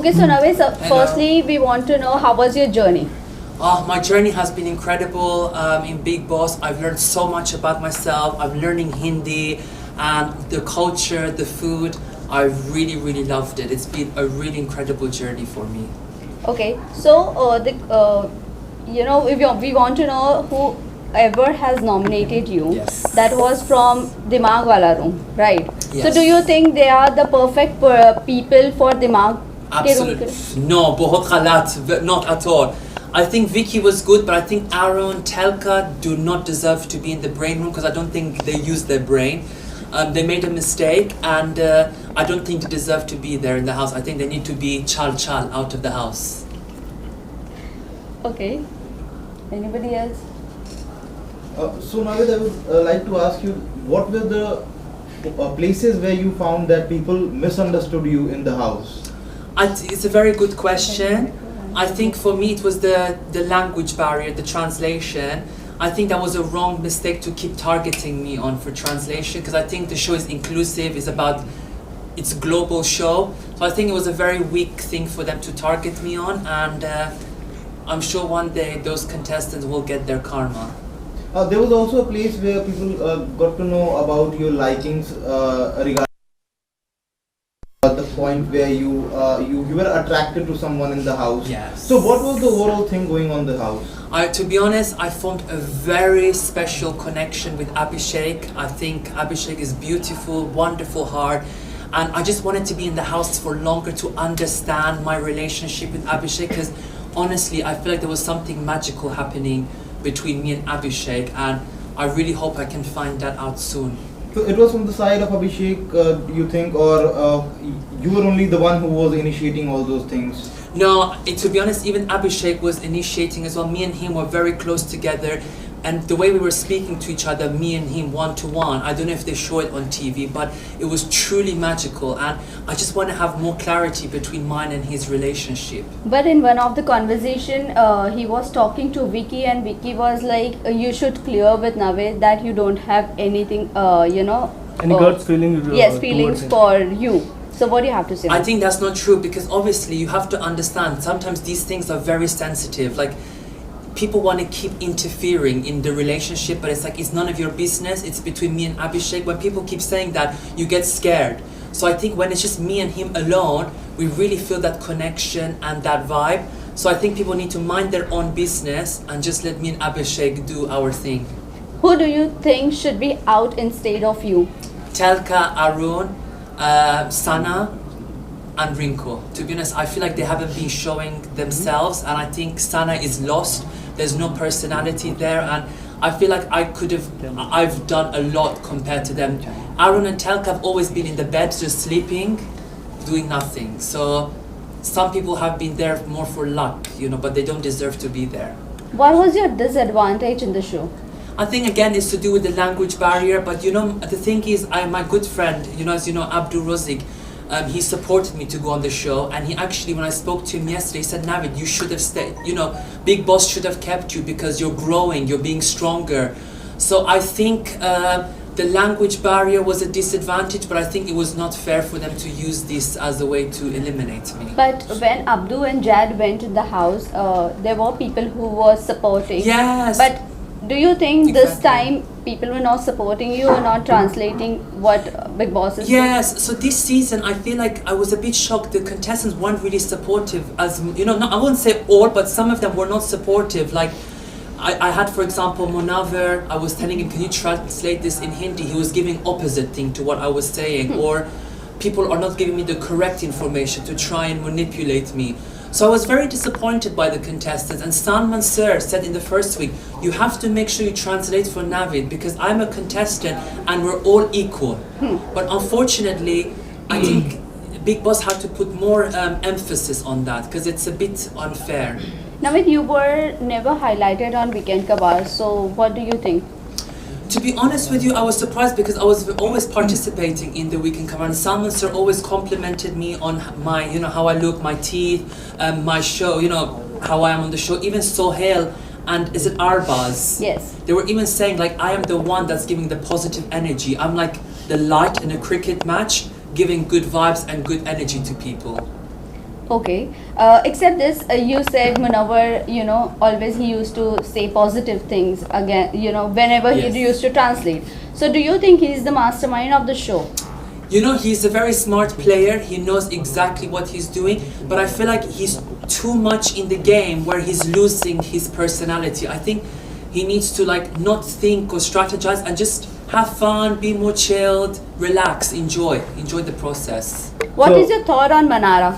Okay, so Navid, Hello. firstly, we want to know how was your journey? My journey has been incredible in Bigg Boss. I've learned so much about myself. I'm learning Hindi and the culture, the food. I really loved it. It's been a really incredible journey for me. Okay, so we want to know whoever has nominated you. Yes. That was from Dimag Wala Room, right? Yes. So do you think they are the perfect people for Dimag? Absolutely. No, बहुत गलत, not at all. I think Vicky was good, but I think Aaron, Telka do not deserve to be in the brain room because I don't think they used their brain. They made a mistake, and I don't think they deserve to be there in the house. I think they need to be chal out of the house. Okay. Anybody else? So Navid, I would like to ask you, what were the places where you found that people misunderstood you in the house? It's a very good question. I think for me it was the language barrier, the translation. I think that was a wrong mistake to keep targeting me on for translation, because I think the show is inclusive, it's a global show. So I think it was a very weak thing for them to target me on, and I'm sure one day those contestants will get their karma. There was also a place where people got to know about your likings regarding the point where you were attracted to someone in the house. Yes. So what was the overall thing going on in the house? To be honest, I formed a very special connection with Abhishek. I think Abhishek is beautiful, wonderful heart, and I just wanted to be in the house for longer to understand my relationship with Abhishek, because honestly, I feel like there was something magical happening between me and Abhishek, and I really hope I can find that out soon. So it was from the side of Abhishek, you think, or you were only the one who was initiating all those things? No, to be honest, even Abhishek was initiating as well. Me and him were very close together, and the way we were speaking to each other, me and him one-to-one, I don't know if they show it on TV, but it was truly magical, and I just want to have more clarity between mine and his relationship. But in one of the conversation, he was talking to Vicky, and Vicky was like, you should clear with Navid that you don't have anything, Any God's feeling? Yes, feelings for you. So what do you have to say? I think that's not true, because obviously you have to understand, sometimes these things are very sensitive. Like, people want to keep interfering in the relationship, but it's like, it's none of your business. It's between me and Abhishek. When people keep saying that, you get scared. So I think when it's just me and him alone, we really feel that connection and that vibe. So I think people need to mind their own business and just let me and Abhishek do our thing. Who do you think should be out instead of you? Telka, Arun, Sana and Rinko. To be honest, I feel like they haven't been showing themselves, and I think Sana is lost. There's no personality there, and I feel like I've done a lot compared to them. Arun and Telka have always been in the bed, just sleeping, doing nothing. So some people have been there more for luck, but they don't deserve to be there. What was your disadvantage in the show? I think again it's to do with the language barrier, but the thing is, my good friend, as you know, Abdul Razik, he supported me to go on the show, and he actually, when I spoke to him yesterday, he said, Navid, you should have stayed, Bigg Boss should have kept you because you're growing, you're being stronger. So I think the language barrier was a disadvantage, but I think it was not fair for them to use this as a way to eliminate me. But when Abdu and Jad went to the house, there were people who were supporting. Yes. But do you think this Exactly. time people were not supporting you or not translating what Bigg Boss is saying? Yes, so this season I feel like I was a bit shocked. The contestants weren't really supportive, as I won't say all, but some of them were not supportive. Like I had, for example, Monaver, I was telling him, can you translate this in Hindi? He was giving opposite thing to what I was saying. Or people are not giving me the correct information to try and manipulate me. So I was very disappointed by the contestants, and Salman Sir said in the first week, you have to make sure you translate for Navid, because I'm a contestant and we're all equal. But unfortunately, I think Bigg Boss had to put more emphasis on that, because it's a bit unfair. Navid, you were never highlighted on Weekend Kabar, so what do you think? To be honest with you, I was surprised because I was always participating in the Weekend Cover, and Salman Sir always complimented me on my, how I look, my teeth, my show, how I am on the show. Even Sohail and is it Arbaz? Yes. They were even saying like, I am the one that's giving the positive energy. I'm like the light in a cricket match, giving good vibes and good energy to people. Okay. Except this, you said Munawar, always he used to say positive things again, whenever Yes. he used to translate. So do you think he's the mastermind of the show? He's a very smart player. He knows exactly what he's doing, but I feel like he's too much in the game where he's losing his personality. I think he needs to not think or strategize and just have fun, be more chilled, relax, enjoy the process. What So- is your thought on Manara?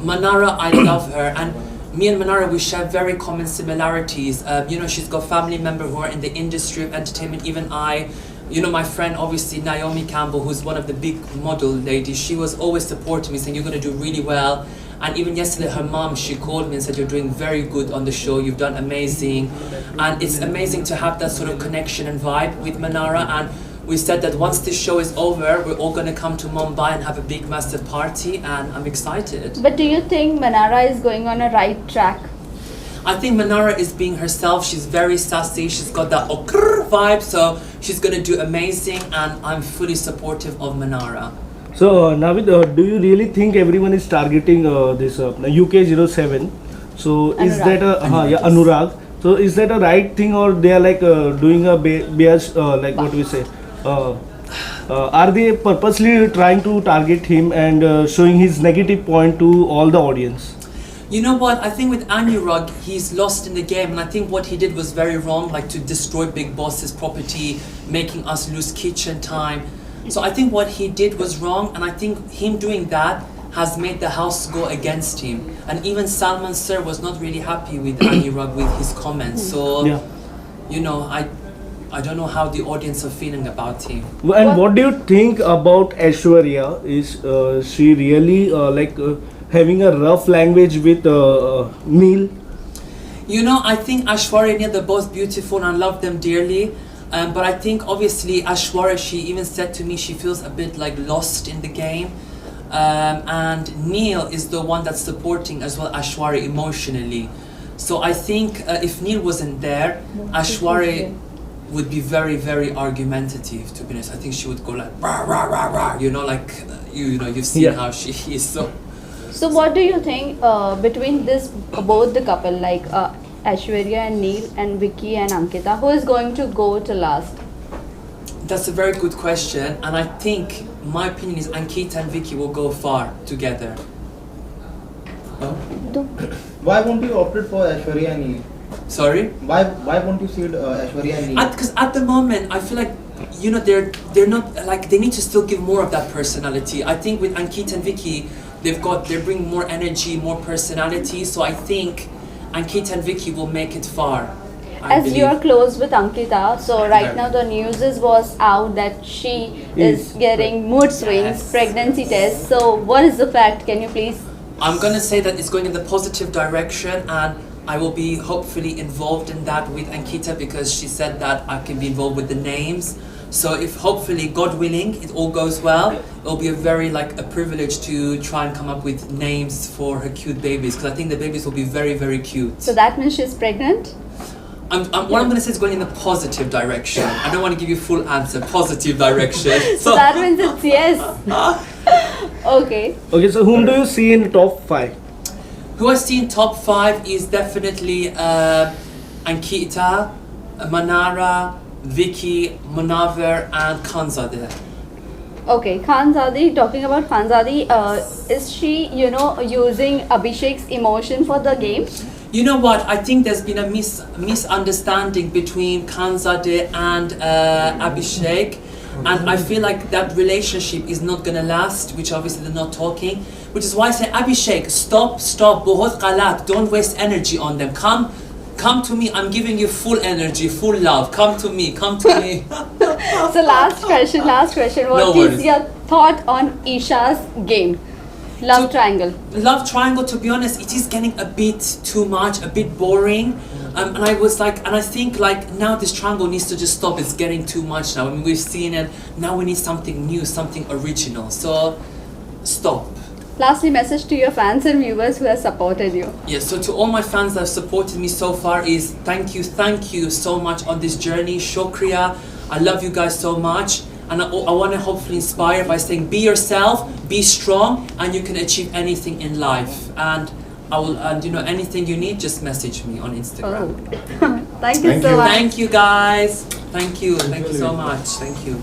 Manara, I love her, and me and Manara, we share very common similarities. She's got family members who are in the industry of entertainment. Even I, my friend, obviously Naomi Campbell, who's one of the big model ladies, she was always supporting me, saying you're going to do really well. And even yesterday, her mom, she called me and said, you're doing very good on the show, you've done amazing. And it's amazing to have that sort of connection and vibe with Manara. And we said that once this show is over, we're all going to come to Mumbai and have a big, massive party, and I'm excited. But do you think Manara is going on a right track? I think Manara is being herself. She's very sassy. She's got that okrr vibe, so she's going to do amazing, and I'm fully supportive of Manara. So, Navid, do you really think everyone is targeting this UK07? So, is that Anurag? So, is that a right thing, or they are doing a bias, what do we say? Are they purposely trying to target him and showing his negative point to all the audience? You know what? I think with Anurag, he's lost in the game, and I think what he did was very wrong, like to destroy Bigg Boss's property, making us lose kitchen time. So I think what he did was wrong, and I think him doing that has made the house go against him. And even Salman Sir was not really happy with Anurag with his comments. So, Yeah. I don't know how the audience are feeling about him. And what do you think about Aishwarya? Is she really having a rough language with Neil? I think Aishwarya and Neil, they're both beautiful and I love them dearly. But I think obviously Aishwarya, she even said to me she feels a bit lost in the game. And Neil is the one that's supporting as well Aishwarya emotionally. So I think if Neil wasn't there, Aishwarya would be very, very argumentative, to be honest. I think she would go rah, rah, rah, rah, you've seen how she is. So what do you think between both the couple, Aishwarya and Neil and Vicky and Ankita, who is going to go to last? That's a very good question, and I think my opinion is Ankita and Vicky will go far together. Why won't you opt for Aishwarya and Neil? Sorry? Why won't you see Aishwarya and Neil? Because at the moment, I feel like they're not they need to still give more of that personality. I think with Ankita and Vicky, they're bringing more energy, more personality. So I think Ankita and Vicky will make it far. As you are close with Ankita, so right now the news was out that she is getting mood swings, pregnancy tests. So what is the fact? Can you please? I'm gonna say that it's going in the positive direction, and I will be hopefully involved in that with Ankita because she said that I can be involved with the names. So if hopefully, God willing, it all goes well, it'll be a very a privilege to try and come up with names for her cute babies, because I think the babies will be very, very cute. So that means she's pregnant? What I'm going to say is going in the positive direction. I don't want to give you full answer. Positive direction. So that means it's yes. Okay. Okay, so whom do you see in top 5? Who I see in top 5 is definitely Ankita, Manara, Vicky, Munawar and Khanzadeh. Okay, Khanzadi, talking about Khanzadi, is she, using Abhishek's emotion for the game? You know what? I think there's been a misunderstanding between Khanzadeh and Abhishek, and I feel like that relationship is not gonna last, which obviously they're not talking, which is why I say, Abhishek, stop, bahut galat, don't waste energy on them. Come to me, I'm giving you full energy, full love. Come to me. So last question, what is your thought on Isha's game? Love triangle. Love triangle, to be honest, it is getting a bit too much, a bit boring. And I think now this triangle needs to just stop. It's getting too much now. I mean, we've seen it. Now we need something new, something original. So, stop. Lastly, message to your fans and viewers who have supported you. Yes, so to all my fans that have supported me so far thank you so much on this journey. Shukriya. I love you guys so much. and I want to hopefully inspire by saying be yourself, be strong, and you can achieve anything in life. And I will, and you know, anything you need, just message me on Instagram. Oh. Thank you so much. Thank you guys. Thank you so much. Thank you.